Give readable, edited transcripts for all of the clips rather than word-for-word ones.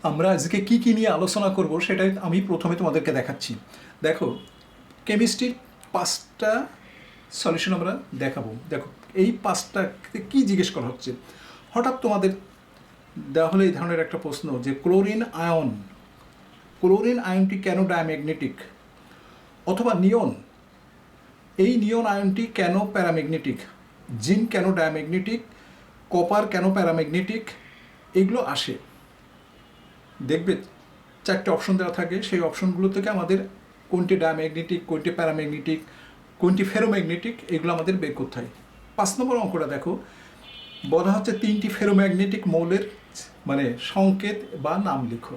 আমরা আজকে কি কি নিয়ে আলোচনা করব সেটাই আমি প্রথমে তোমাদেরকে দেখাচ্ছি। দেখো, কেমিস্ট্রির 5টা সলিউশন আমরা দেখাবো। দেখো, এই 5টাতে কি জিজ্ঞেস করা হচ্ছে। হঠাৎ তোমাদের দেওয়া হলো এই ধরনের একটা প্রশ্ন যে ক্লোরিন আয়নটি কেন ডায়াম্যাগনেটিক, অথবা নিয়ন, এই নিয়ন আয়নটি কেন প্যারাম্যাগনেটিক, জিঙ্ক কেন ডায়াম্যাগনেটিক, কপার কেন প্যারাম্যাগনেটিক, এগুলো আসে। দেখবে 4টে অপশন দেওয়া থাকে, সেই অপশনগুলো থেকে আমাদের কোনটি ডায়াম্যাগনেটিক, কোনটি প্যারাম্যাগনেটিক, কোনটি ফেরোম্যাগনেটিক, এগুলো আমাদের বের করতে হয়। 5 নম্বর অঙ্কটা দেখো, বলা হচ্ছে 3টি ফেরোম্যাগনেটিক মৌলের মানে সংকেত বা নাম লিখো।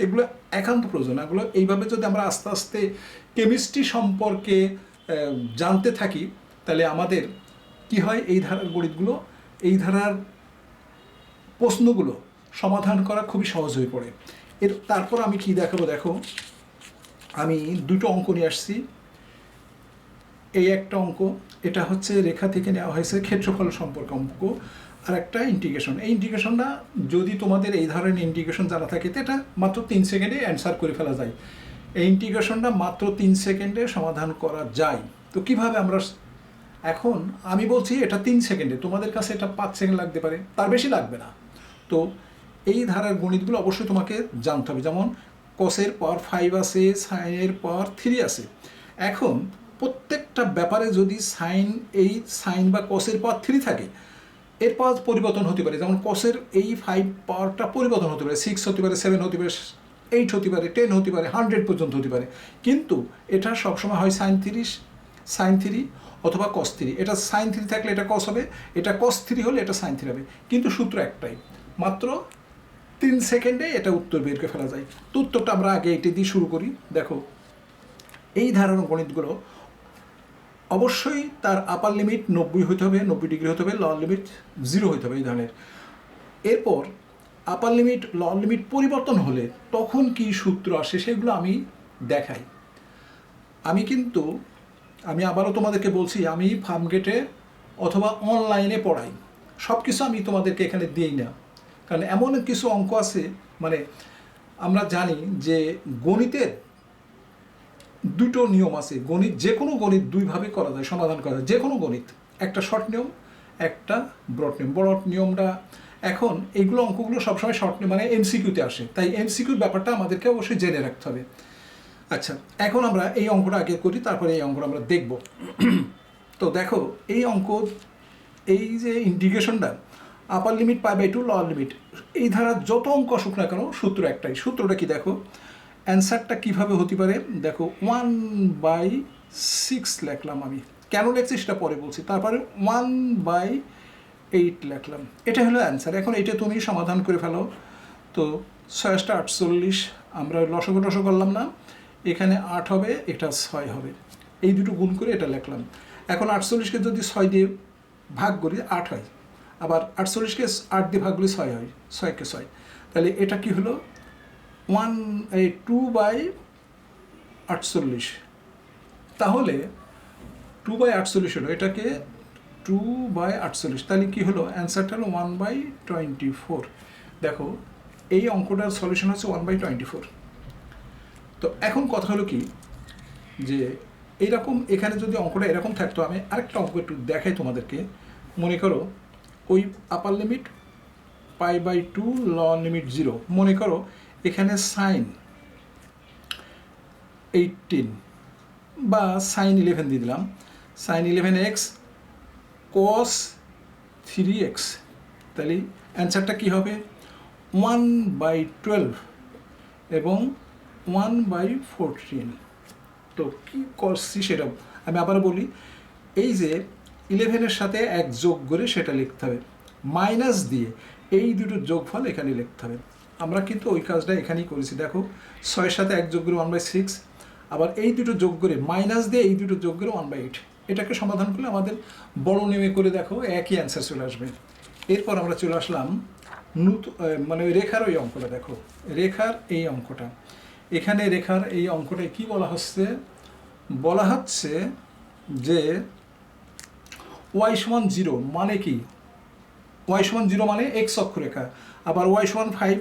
এগুলো একান্ত প্রয়োজন। এগুলো এইভাবে যদি আমরা আস্তে আস্তে কেমিস্ট্রি সম্পর্কে জানতে থাকি, তাহলে আমাদের কি হয়, এই ধারার গণিতগুলো, এই ধারার প্রশ্নগুলো সমাধান করা খুবই সহজ হয়ে পড়ে। তারপর আমি কি দেখাবো, দেখো আমি 2টো অঙ্ক নিয়ে আসছি। এই একটা অঙ্ক, এটা হচ্ছে রেখা থেকে নেওয়া হয়েছে ক্ষেত্রফল সম্পর্কে অঙ্ক, আর একটা ইন্টিগ্রেশন। এই ইন্টিগ্রেশনটা যদি তোমাদের এই ধরনের ইন্টিগ্রেশন জানা থাকে, তো এটা মাত্র 3 সেকেন্ডে অ্যান্সার করে ফেলা যায়। এই ইন্টিগ্রেশনটা মাত্র 3 সেকেন্ডে সমাধান করা যায়। তো কিভাবে আমরা, এখন আমি বলছি এটা 3 সেকেন্ডে, তোমাদের কাছে এটা 5 সেকেন্ড লাগতে পারে, তার বেশি লাগবে না। তো এই ধারার গণিতগুলো অবশ্যই তোমাকে জানতে হবে। যেমন কসের পাওয়ার 5 আছে, সাইনের পাওয়ার 3 আছে। এখন প্রত্যেকটা ব্যাপারে যদি সাইন বা কসের পাওয়ার 3 থাকে, এর পাওয়ার পরিবর্তন হতে পারে। যেমন কসের এই 5 পাওয়ারটা পরিবর্তন হতে পারে, 6 হতে পারে, 7 হতে পারে, 8 হতে পারে, 10 হতে পারে, 100 পর্যন্ত হতে পারে। কিন্তু এটা সবসময় হয় সাইন 3 অথবা কস 3। এটা সাইন 3 থাকলে এটা কস হবে, এটা কস 3 হলে এটা সাইন 3 হবে। কিন্তু সূত্র একটাই, মাত্র 3 সেকেন্ডে এটা উত্তর বের করে ফেলা যায়। তো উত্তরটা আমরা আগে এটি দিয়ে শুরু করি। দেখো, এই ধারণা গণিতগুলো অবশ্যই তার আপার লিমিট 90 হতে হবে, 90 ডিগ্রি হতে হবে, লোয়ার লিমিট 0 হতে হবে এই ধরনের। এরপর আপার লিমিট লোয়ার লিমিট পরিবর্তন হলে তখন কি সূত্র আসে সেগুলো আমি দেখাই। আমি আবারও তোমাদেরকে বলছি, আমি ফার্মগেটে অথবা অনলাইনে পড়াই, সব কিছু আমি তোমাদেরকে এখানে দিই না। কারণ এমন কিছু অঙ্ক আছে, মানে আমরা জানি যে গণিতের 2টো নিয়ম আছে। গণিত, যে কোনো গণিত 2ভাবে করা যায়, সমাধান করা যায়। যে কোনো গণিত, একটা শর্ট নিয়ম, একটা ব্রড নিয়ম। ব্রড নিয়মটা, এখন এইগুলো অঙ্কগুলো সবসময় শর্ট নিয়ম মানে এমসিকিউতে আসে, তাই এমসিকিউর ব্যাপারটা আমাদেরকে অবশ্যই জেনে রাখতে হবে। আচ্ছা, এখন আমরা এই অঙ্কটা আগে করি, তারপরে এই অঙ্কটা আমরা দেখব। তো দেখো, এই অঙ্ক, এই যে ইন্টিগ্রেশনটা, আপার লিমিট π/2, লোয়ার লিমিট, এই ধারা যত অঙ্ক আসুক না কেন, সূত্র একটাই। সূত্রটা কি দেখো, অ্যান্সারটা কীভাবে হতে পারে, দেখো 1/6 লিখলাম। আমি কেন লিখছি সেটা পরে বলছি। তারপরে 1/8 লিখলাম, এটা হলো অ্যান্সার। এখন এটা তুমি সমাধান করে ফেলো। তো 6 × 48, আমরা লসগু টসগু করলাম না, এখানে 8 হবে, এটা 6 হবে। এই দুটো গুণ করে এটা লিখলাম। এখন 48কে যদি 6 দিয়ে ভাগ করি 8 হয়, আবার 48কে 8 দিয়ে ভাগ করলে 6 হয়, 6কে 6। তাহলে এটা কি হলো, 2/48। তাহলে 2/48 হলো, এটাকে 2/48, তাহলে কি হলো, অ্যান্সারটা হলো 1/24। দেখো, এই অঙ্কটার সলিউশন হচ্ছে 1/24। তো এখন কথা হলো কি, যে এইরকম এখানে যদি অঙ্কটা এরকম থাকতো, আমি আরেকটা অঙ্ক একটু দেখাই তোমাদেরকে। মনে করো ওই আপার লিমিট π/2, লোয়ার লিমিট 0। মনে করো এখানে সাইন 18 বা সাইন 11 দিয়ে দিলাম, সাইন 11x cos 3x। তাহলে অ্যান্সারটা কী হবে, 1/12 এবং 1/14। তো কী করছি সেটা আমি আবার বলি, এই যে 11-এর সাথে 1 যোগ করে সেটা লিখতে হবে, মাইনাস দিয়ে এই দুটোর যোগফল এখানে লিখতে হবে। আমরা কিন্তু ওই কাজটা এখানেই করেছি। দেখো, 6-এর সাথে 1 যোগ করে 1/6, আবার এই দুটো যোগ করে মাইনাস দিয়ে এই দুটো যোগ করে 1/8। এটাকে সমাধান করলে আমাদের বড় নেমে করে দেখো একই অ্যান্সার চলে আসবে। এরপর আমরা চলে আসলাম মানে রেখার ওই অঙ্কটা। দেখো, রেখার এই অঙ্কটা, এখানে রেখার এই অঙ্কটায় কি বলা হচ্ছে যে y=0 মানে কি, y=0 মানে x অক্ষরেখা, আবার y=5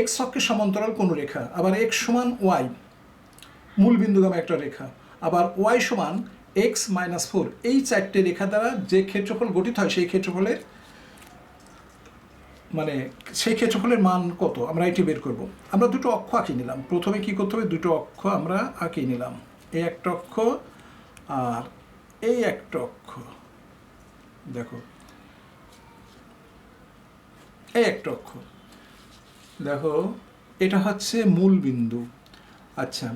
এক্স অক্ষের সমান্তরাল কোনো রেখা, আবার এক্স সমান ওয়াই মূল বিন্দুগামী একটা রেখা, আবার ওয়াই সমান এক্স মাইনাস 4, এই চারটে রেখা দ্বারা যে ক্ষেত্রফল গঠিত হয় সেই ক্ষেত্রফলের সেই ক্ষেত্রফলের মান কত আমরা এটি বের করব। আমরা দুটো অক্ষ আঁকিয়ে নিলাম। প্রথমে কি করতে হবে, দুটো অক্ষ আমরা আঁকিয়ে নিলাম, এই একটা অক্ষ আর এই একটা অক্ষ। দেখো এই একটা অক্ষ, দেখো এটা হচ্ছে মূল বিন্দু। আচ্ছা,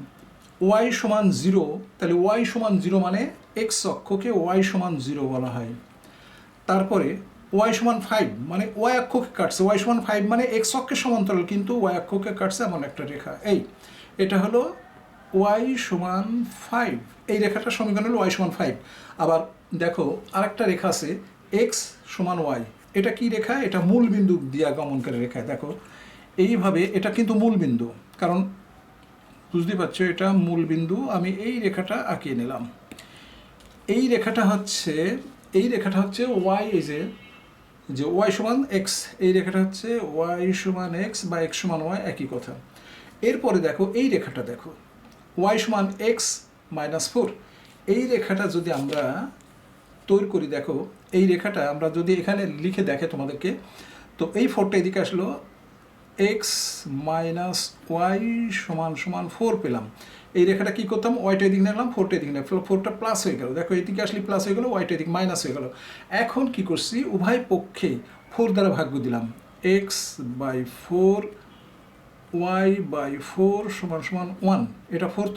ওয়াই সমান 0, তাহলে ওয়াই সমান 0 মানে এক্স অক্ষকে ওয়াই সমান 0 বলা হয়। তারপরে ওয়াই সমান 5 মানে ওয়াই অক্ষকে কাটছে, ওয়াই সমান 5 মানে এক্স অক্ষের সমান্তরাল কিন্তু ওয়াই অক্ষকে কাটছে এমন একটা রেখা। এটা হলো ওয়াই সমান 5, এই রেখাটা সমীকরণ হলো ওয়াই সমান 5। আবার দেখো আরেকটা রেখা আছে এক্স সমান ওয়াই, এটা কি রেখা, এটা মূল বিন্দু দিয়া গমনকারী রেখা। দেখো এইভাবে, এটা কিন্তু মূল বিন্দু, কারণ বুঝতে পারছো এটা মূল বিন্দু। আমি এই রেখাটা আঁকিয়ে নিলাম। এই রেখাটা হচ্ছে ওয়াই, এই যে ওয়াই সমান এক্স, এই রেখাটা হচ্ছে ওয়াই সমান এক্স বা এক্স সমান ওয়াই, একই কথা। এরপরে দেখো এই রেখাটা, দেখো ওয়াই সমান এক্স মাইনাস 4, এই রেখাটা যদি আমরা তৈরি করি, দেখো এই রেখাটা আমরা যদি এখানে লিখে দেখে তোমাদেরকে, তো এই 4টা এদিকে আসলো, এক্স মাইনাস ওয়াই সমান সমান 4 পেলাম। এই রেখাটা কী করতাম, ওয়াইটা এদিকে নিলাম, 4টা এদিকে নিলাম, 4টা প্লাস হয়ে গেল। দেখো এদিকে আসলে প্লাস হয়ে গেলো, ওয়াইটা এদিকে মাইনাস হয়ে গেল। এখন কি করছি, উভয় পক্ষে 4 দ্বারা ভাগ্য দিলাম, এক্স বাই 4 ওয়াই বাই 4 সমান সমান 1, এটা 4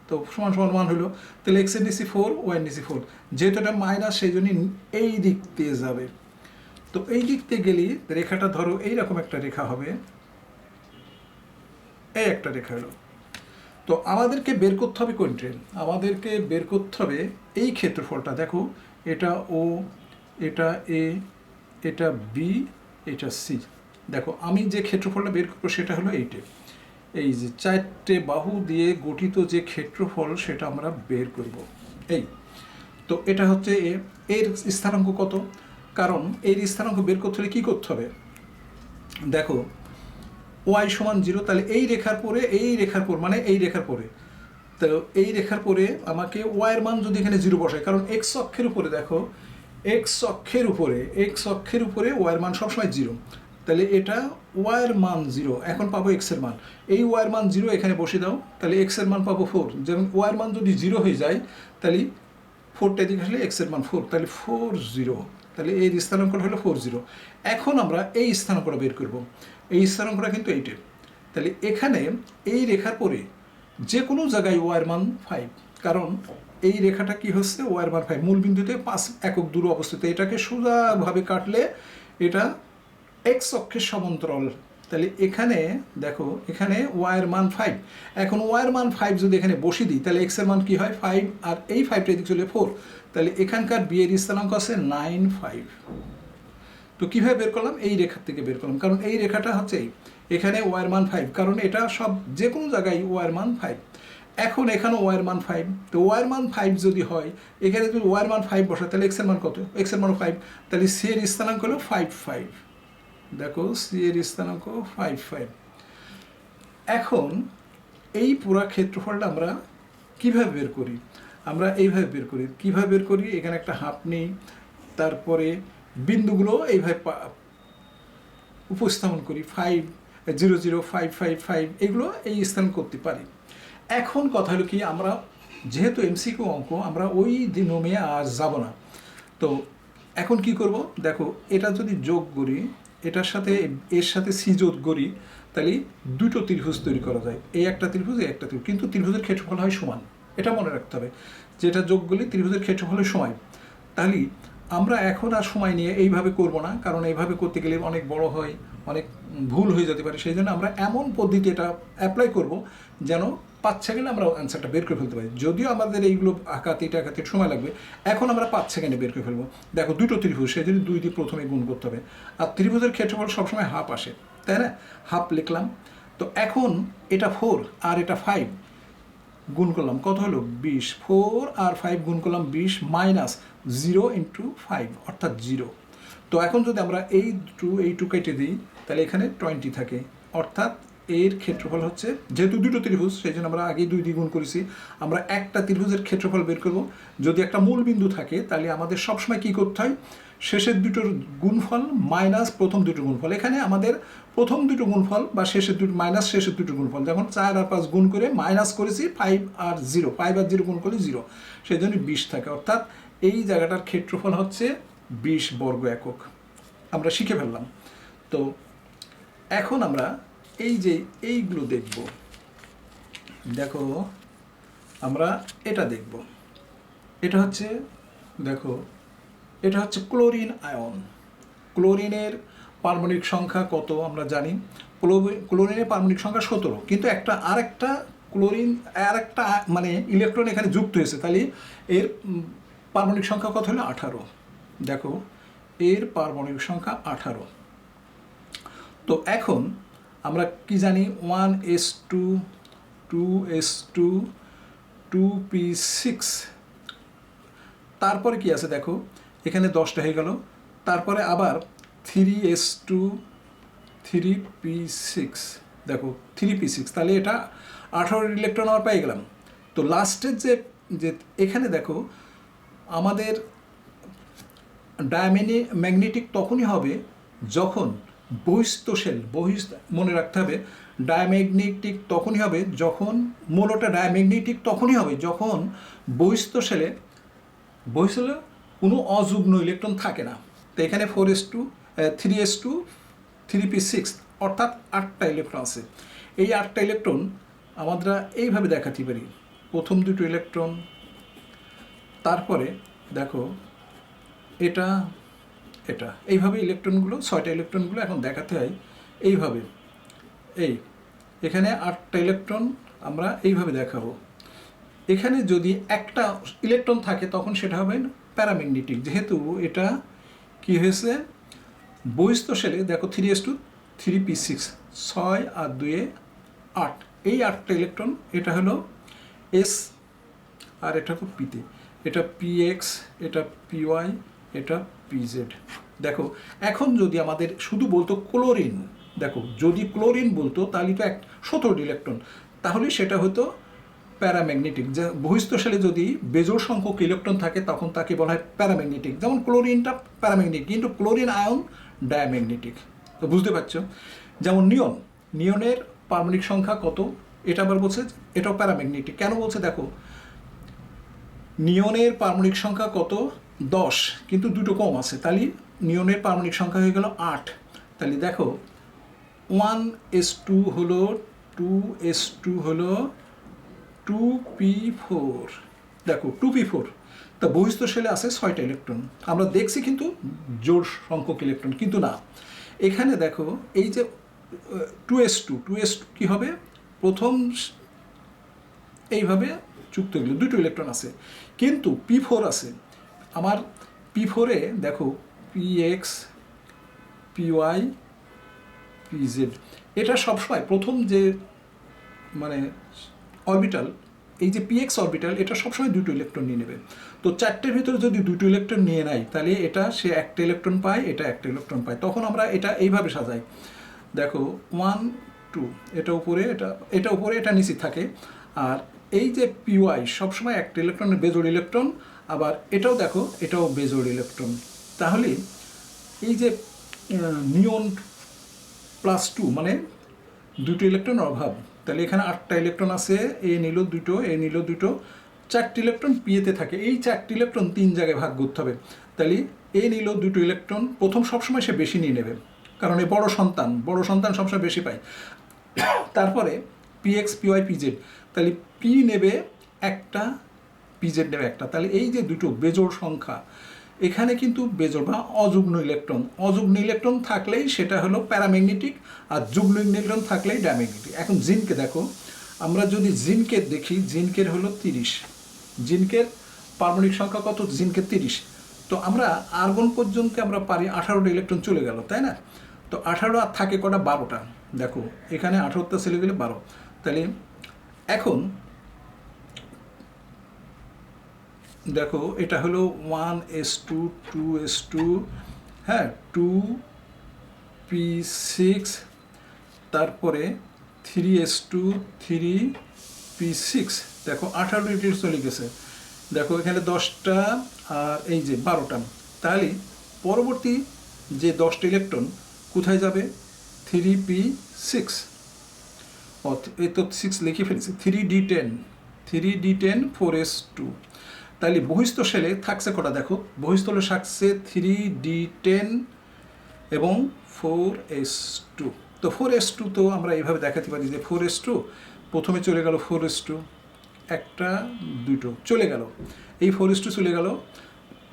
তো সমান সমান 1 হলো। তাহলে এক্সের নিচে 4, ওয়াই নিচে 4, যেহেতু এটা মাইনাস সেই জন্যই এই দিক দিয়ে যাবে। তো এই দিক দিয়ে গেলে রেখাটা ধরো এইরকম একটা রেখা হবে, এই একটা রেখা হলো। তো আমাদেরকে বের করতে হবে কোনটা, আমাদেরকে বের করতে হবে এই ক্ষেত্রফলটা। দেখো এটা ও, এটা এ, এটা বি, এটা সি। দেখো আমি যে ক্ষেত্রফলটা বের করবো সেটা হলো এইটা, এই যে 4টে বাহু দিয়ে গঠিত যে ক্ষেত্রফল সেটা আমরা বের করব। এই তো এটা হচ্ছে এর স্থানাঙ্ক কত, কারণ এর স্থানাঙ্ক বের করতে হলে কী করতে হবে, দেখো ওয়াই সমান 0, তাহলে এই রেখার পরে মানে এই রেখার পরে, তো এই রেখার পরে আমাকে ওয়াইয়ের মান যদি এখানে 0 বসায়, কারণ এক্স অক্ষের উপরে, দেখো এক্স অক্ষের উপরে ওয়াইয়ের মান সবসময় 0, তাহলে এটা ওয়াইয়ের মান 0, এখন পাবো এক্সের মান, এই ওয়াইয়ের মান 0 এখানে বসে দাও, তাহলে এক্সের মান পাবো 4। যেমন ওয়াইয়ের মান যদি 0 হয়ে যায় তাহলে 4টা দিকে আসলে এক্সের মান 4, তাহলে 4 0, তাহলে এর স্থানাঙ্কটা হলো 4 0। এখন আমরা এই স্থানাঙ্কটা বের করব, এই স্থানাঙ্কটা কিন্তু এইটা। তাহলে এখানে এই রেখার পরে যে কোনো জায়গায় ওয়াইয়ের মান 5, কারণ এই রেখাটা কি হচ্ছে, ওয়াইয়ের মান 5, মূল বিন্দুতে 5 একক দূরে অবস্থিত। এটাকে সোজাভাবে কাটলে এটা এক্স অক্ষের সমান্তরাল। তাহলে এখানে দেখো এখানে ওয়াইয়ের মান 5, এখন ওয়াইয়ের মান 5 যদি এখানে বসিয়ে দিই তাহলে এক্সের মান কি হয় 5, আর এই 5টা এদিকে চলে 4, তাহলে এখানকার বিয়ের স্থানাঙ্ক আছে 9 5। তো কীভাবে বের করলাম, এই রেখার থেকে বের করলাম, কারণ এই রেখাটা হচ্ছে এখানে ওয়াইয়ের মান 5, কারণ এটা সব যে কোনো জায়গায় ওয়াইয়ের মান 5। এখন এখানে ওয়াইয়ের মান 5, তো ওয়াইয়ের মান 5 যদি হয়, এখানে যদি ওয়াইয়ের মান 5 বসে তাহলে এক্সের মান কত, এক্সের মান 5, তাহলে সি এর স্থানাঙ্ক হলো 5 5। দেখো সি এর স্থানাঙ্ক 5 5। এখন এই পুরো ক্ষেত্রফলটা আমরা কীভাবে বের করি, আমরা এইভাবে বের করি। কীভাবে বের করি, এখানে একটা হাফ নেই, তারপরে বিন্দুগুলো এইভাবে উপস্থাপন করি, 5 0 0 5 5 5, এগুলো এই স্থান করতে পারি। এখন কথা হলো কি, আমরা যেহেতু এমসিকিউ অঙ্ক, আমরা ওই নিয়মে আর যাব না। তো এখন কি করব, দেখো এটা যদি যোগ করি, এটার সাথে এর সাথে সি যোগ করি, তাহলে দুটো ত্রিভুজ তৈরি করা যায়, এই একটা ত্রিভুজ, এই একটা ত্রিভুজ, কিন্তু ত্রিভুজের ক্ষেত্রফল হয় সমান, এটা মনে রাখতে হবে, যেটা যোগ করলে ত্রিভুজের ক্ষেত্রফল হয় সমান। তাহলে আমরা এখন আর সময় নিয়ে এইভাবে করব না, কারণ এইভাবে করতে গেলে অনেক বড় হয়, অনেক ভুল হয়ে যেতে পারে। সেই জন্য আমরা এমন পদ্ধতি এটা অ্যাপ্লাই করব যেন 5 সেকেন্ডে আমরা অ্যান্সারটা বের করে ফেলতে পারি। যদিও আমাদের এইগুলো আঁকাতে সময় লাগবে, এখন আমরা 5 সেকেন্ডে বের করে ফেলবো। দেখো দুটো ত্রিভুজ, সেই জন্য 2 দিয়ে প্রথমে গুণ করতে হবে, আর ত্রিভুজের ক্ষেত্রফল সবসময় হাফ আসে, তাই না, হাফ লিখলাম। তো এখন এটা 4 আর এটা 5 গুণ করলাম, কত হলো 20, 4 আর 5 গুণ করলাম 20, মাইনাস 0 ইন্টু 5 অর্থাৎ 0। তো এখন যদি আমরা এই 2 কেটে দিই তাহলে এখানে 20 থাকে, অর্থাৎ এর ক্ষেত্রফল হচ্ছে, যেহেতু দুটো ত্রিভুজ সেই জন্য আমরা আগেই 2 দিয়ে গুণ করেছি। আমরা একটা ত্রিভুজের ক্ষেত্রফল বের করব। যদি একটা মূল বিন্দু থাকে তাহলে আমাদের সবসময় কী করতে হয়, শেষের দুটোর গুণফল মাইনাস প্রথম দুটোর গুণফল। এখানে আমাদের প্রথম দুটো গুণফল বা শেষের দুটো মাইনাস শেষের দুটোর গুণফল, যেমন 4 আর 5 গুণ করে মাইনাস করেছি 5 আর 0, 5 আর 0 গুণ করলে 0, সেই জন্য 20 থাকে। অর্থাৎ এই জায়গাটার ক্ষেত্রফল হচ্ছে 20 বর্গ একক। আমরা শিখে ফেললাম। তো এখন আমরা এই যে এইগুলো দেখব। দেখো আমরা এটা দেখব। এটা হচ্ছে, দেখো এটা হচ্ছে ক্লোরিন আয়ন। ক্লোরিনের পারমাণবিক সংখ্যা কত আমরা জানি। ক্লোরিনের পারমাণবিক সংখ্যা 17, কিন্তু আরেকটা ক্লোরিন আরেকটা মানে ইলেকট্রন এখানে যুক্ত হয়েছে, তাহলে এর পারমাণবিক সংখ্যা কত হলো 18। দেখো এর পারমাণবিক সংখ্যা 18। তো এখন আমরা কি জানি, 1s2 2s2 2p6, তারপরে কি আছে দেখো এখানে 10টা হয়ে গেল, তারপরে আবার 3s2 3p6, দেখো 3p6, তাহলে এটা 18 ইলেকট্রন আমরা পেয়ে গেলাম। তো লাস্টের যে এখানে দেখো আমাদের ডায়াম্যাগনেটিক তখনই হবে যখন মনে রাখতে হবে, ডায়াম্যাগনেটিক তখনই হবে যখন, মূলটা ডায়াম্যাগনেটিক তখনই হবে যখন বহিস্থ শেলে কোনো অযুগ্ম ইলেকট্রন থাকে না। তো এখানে 4s2 3s2 3p6, অর্থাৎ 8টা ইলেকট্রন আছে। এই 8টা ইলেকট্রন আমরা এইভাবে দেখাতে পারি, প্রথম দুটো ইলেকট্রন, তারপরে দেখো এটা এটা এইভাবে ইলেকট্রনগুলো, 6টা ইলেকট্রনগুলো এখন দেখাতে হয় এইভাবে। এখানে 8টা ইলেকট্রন আমরা এইভাবে দেখাবো। এখানে যদি একটা ইলেকট্রন থাকে তখন সেটা হবে প্যারাম্যাগনেটিক, যেহেতু এটা কি হয়েছে বহিস্থ শেলে। দেখো 3s2 3p6, 6 আর 2 8, এই 8টা ইলেকট্রন, এটা হলো এস আর এটা তো পিতে, এটা px, এটা py, এটা pz। দেখো এখন যদি আমাদের শুধু বলতো ক্লোরিন, দেখো যদি ক্লোরিন বলতো তাহলে তো 17 ইলেকট্রন, তাহলে সেটা হতো প্যারাম্যাগনেটিক। যে বহিস্থ শেলে যদি বেজোড় সংখ্যক ইলেকট্রন থাকে তখন তাকে বলা হয় প্যারাম্যাগনেটিক। যেমন ক্লোরিনটা প্যারাম্যাগনেটিক, কিন্তু ক্লোরিন আয়ন ডায়াম্যাগনেটিক। তো বুঝতে পারছো। যেমন নিয়নের পারমাণবিক সংখ্যা কত, এটা আবার বলছে এটাও প্যারাম্যাগনেটিক। কেন বলছে দেখো, নিয়নের পারমাণবিক সংখ্যা কত 10, কিন্তু দুটো কম আছে, তাহলে নিয়নের পারমাণবিক সংখ্যা হয়ে গেল 8। তাহলে দেখো 1s2 হলো 2s2 হলো 2p4, দেখো 2p4। তা বহিস্থ শেলে আছে 6টা ইলেকট্রন, আমরা দেখছি কিন্তু জোড় সংখ্যক ইলেকট্রন, কিন্তু না। এখানে দেখো এই যে 2s2 কি হবে, প্রথম এইভাবে যুক্ত হলো, দুটো ইলেকট্রন আছে, কিন্তু p4 আছে। আমার p4-এ দেখো px py pz, এটা সবসময় প্রথম যে মানে অরবিটাল, এই যে px অরবিটাল, এটা সবসময় দুটো ইলেকট্রন নিয়ে নেবে। তো 4টের ভিতরে যদি দুটো ইলেকট্রন নিয়ে নেয় তাহলে এটা সে একটা ইলেকট্রন পায়, এটা একটা ইলেকট্রন পায়। তখন আমরা এটা এইভাবে সাজাই, দেখো 1 2, এটা উপরে এটা উপরে এটা নিচে থাকে। আর এই যে py সবসময় একটা ইলেকট্রনের বেজোড় ইলেকট্রন, আবার এটাও দেখো এটাও বেজোড় ইলেকট্রন। তাহলে এই যে নিয়ন +2 মানে দুটো ইলেকট্রন অভাব, তাহলে এখানে 8টা ইলেকট্রন আছে, এ নিল দুটো, এ নিল দুটো, 4টি ইলেকট্রন পিএতে থাকে। এই 4টি ইলেকট্রন 3 জায়গায় ভাগ করতে হবে। তাহলে এ নিল দুটো ইলেকট্রন, প্রথম সবসময় সে বেশি নিয়ে নেবে, কারণ এ বড় সন্তান সবসময় বেশি পায়। তারপরে px py pz, তাহলে পি নেবে একটা, পিজেড নেবে একটা। তাহলে এই যে দুটো বেজোড় সংখ্যা, এখানে কিন্তু বেজোড় বা অযুগ্ম ইলেকট্রন থাকলেই সেটা হলো প্যারাম্যাগনেটিক, আর যুগ্ম ইলেকট্রন থাকলেই ডায়াম্যাগনেটিক। এখন জিনকে দেখো, আমরা যদি জিনকে দেখি, জিনকের হলো 30, জিনকের পারমাণবিক সংখ্যা কত, জিনকের 30। তো আমরা আর্গন পর্যন্ত আমরা পারি 18টা ইলেকট্রন চলে গেল, তাই না। তো 18 আর থাকে কটা, 12টা। দেখো এখানে 18টা চলে গেলে 12, তাহলে এখন দেখো এটা হলো 1s2 2s2, হ্যাঁ 2p6, তারপরে 3s2 3p6, দেখো 18 ইলেকট্রন চলে গেছে, দেখো এখানে 10টা আর এই যে 12টা, তাহলে পরবর্তী যে 10টা ইলেকট্রন কোথায় যাবে? 3p6, এই তো 6 লিখে ফেলেছি, 3d10 4s2, তাহলে বহিস্থ শেলে থাকছে কটা দেখো, বহিস্থ শেলে থাকছে 3d10 এবং 4s2। তো 4s2 তো আমরা এইভাবে দেখাতে পারি যে 4s2 প্রথমে চলে গেল 4s2, একটা দুটো চলে গেল, এই 4s2 চলে গেল,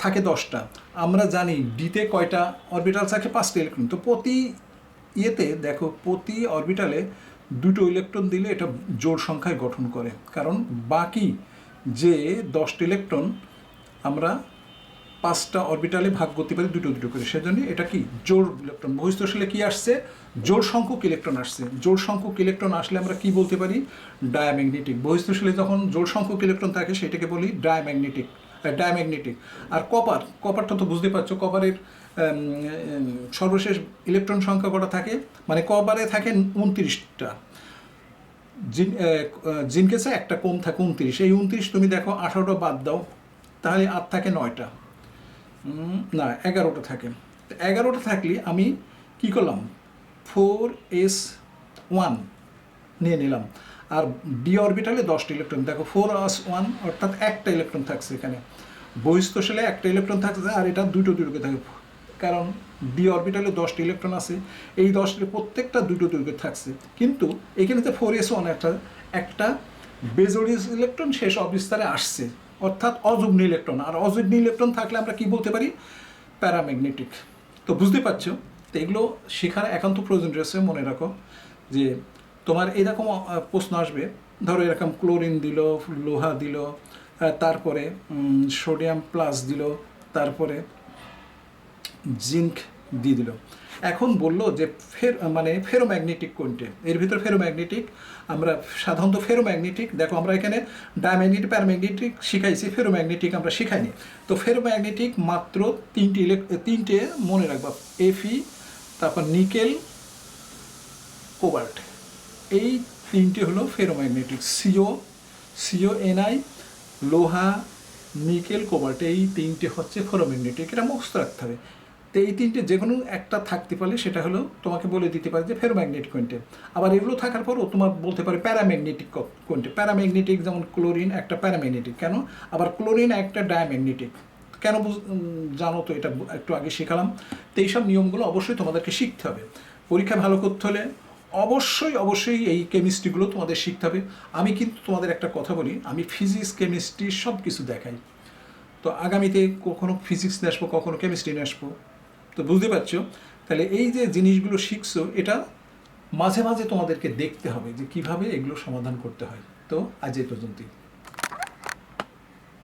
থাকে 10টা। আমরা জানি ডিতে কয়টা অরবিটাল থাকে? 5টা ইলেকট্রন। তো প্রতি ইয়েতে দেখো প্রতি অরবিটালে 2টো ইলেকট্রন দিলে এটা জোড় সংখ্যায় গঠন করে, কারণ বাকি যে 10টা ইলেকট্রন আমরা 5টা অরবিটালে ভাগ করতে পারি 2 করে, সেজন্য এটা কি জোড় ইলেকট্রন। বহিস্থ শেলে কি আসছে? জোড় সংখ্যক ইলেকট্রন আসছে। জোড় সংখ্যক ইলেকট্রন আসলে আমরা কি বলতে পারি? ডায়াম্যাগনেটিক। বহিস্থ শেলে যখন জোড় সংখ্যক ইলেকট্রন থাকে সেটাকে বলি ডায়াম্যাগনেটিক। আর কপারটা তো বুঝতে পারছো, কপারের সর্বশেষ ইলেকট্রন সংখ্যা কটা থাকে, মানে কপারে থাকে 29টা, জিনকেসে একটা কম থাকে 29, এই 29 তুমি দেখো 18টা বাদ দাও, তাহলে আর থাকে 9টা, না 11টা থাকে। 11টা থাকলে আমি কি করলাম? 4s1 নিয়ে নিলাম, আর ডি অরবিটালে 10টা ইলেকট্রন, দেখো 4s1 অর্থাৎ একটা ইলেকট্রন থাকছে এখানে। বহিস্থ শেলে একটা ইলেকট্রন থাকছে আর এটা দুটো করে থাকে, কারণ ডি অরবিটালে 10টা ইলেকট্রন আছে, এই 10টা প্রত্যেকটা দুটো করে থাকছে, কিন্তু এখানে তো 4s1 একটা বেজোড়িয়াস ইলেকট্রন শেষ অবিস্তারে আসছে, অর্থাৎ অযুগ্ম ইলেকট্রন। আর অযুগ্ম ইলেকট্রন থাকলে আমরা কি বলতে পারি? প্যারাম্যাগনেটিক। তো বুঝতে পারছো, তো এগুলো শেখার একান্ত প্রয়োজন রয়েছে। মনে রাখো যে তোমার এরকম প্রশ্ন আসবে, ধরো এরকম ক্লোরিন দিল, লোহা দিল, তারপরে সোডিয়াম প্লাস দিল, তারপরে জিঙ্ক দিয়ে দিল। এখন বললো যে ফেরোম্যাগনেটিক কোনটে, এর ভিতর ফেরোম্যাগনেটিক, আমরা সাধারণত ফেরোম্যাগনেটিক, দেখো আমরা এখানে ডায়াম্যাগনেটিক প্যারাম্যাগনেটিক শিখাইছি, ফেরোম্যাগনেটিক আমরা শিখাইনি। তো ফেরোম্যাগনেটিক মাত্র তিনটে মনে রাখবা, এফি, তারপর নিকেল, কোবাল্ট, এই তিনটে হলো ফেরোম্যাগনেটিক। সিও এনআই, লোহা, নিকেল, কোবাল্ট, এই তিনটে হচ্ছে ফেরোম্যাগনেটিক। এটা মুখস্থ রাখতে হবে। তো এই তিনটে যে কোনো একটা থাকতে পারলে সেটা হলো তোমাকে বলে দিতে পারে যে ফেরোম্যাগনেটিক কোনটে। আবার এগুলো থাকার পরও তোমার বলতে পারে প্যারাম্যাগনেটিক কোনটে। প্যারাম্যাগনেটিক যেমন ক্লোরিন একটা প্যারাম্যাগনেটিক, কেন? আবার ক্লোরিন একটা ডায়াম্যাগনেটিক, কেন জানো তো? এটা একটু আগে শেখালাম। তো এইসব নিয়মগুলো অবশ্যই তোমাদেরকে শিখতে হবে। পরীক্ষা ভালো করতে হলে অবশ্যই এই কেমিস্ট্রিগুলো তোমাদের শিখতে হবে। আমি কিন্তু তোমাদের একটা কথা বলি, আমি ফিজিক্স কেমিস্ট্রি সব কিছু দেখাই। তো আগামীতে কখনো ফিজিক্স নিয়ে আসবো, কখনো কেমিস্ট্রি নিয়ে আসবো। তো বুঝতে পারছো, তাহলে এই যে জিনিসগুলো শিখছো, এটা মাঝে মাঝে তোমাদেরকে দেখতে হবে যে কিভাবে এগুলো সমাধান করতে হয়। তো আজ এই পর্যন্তই।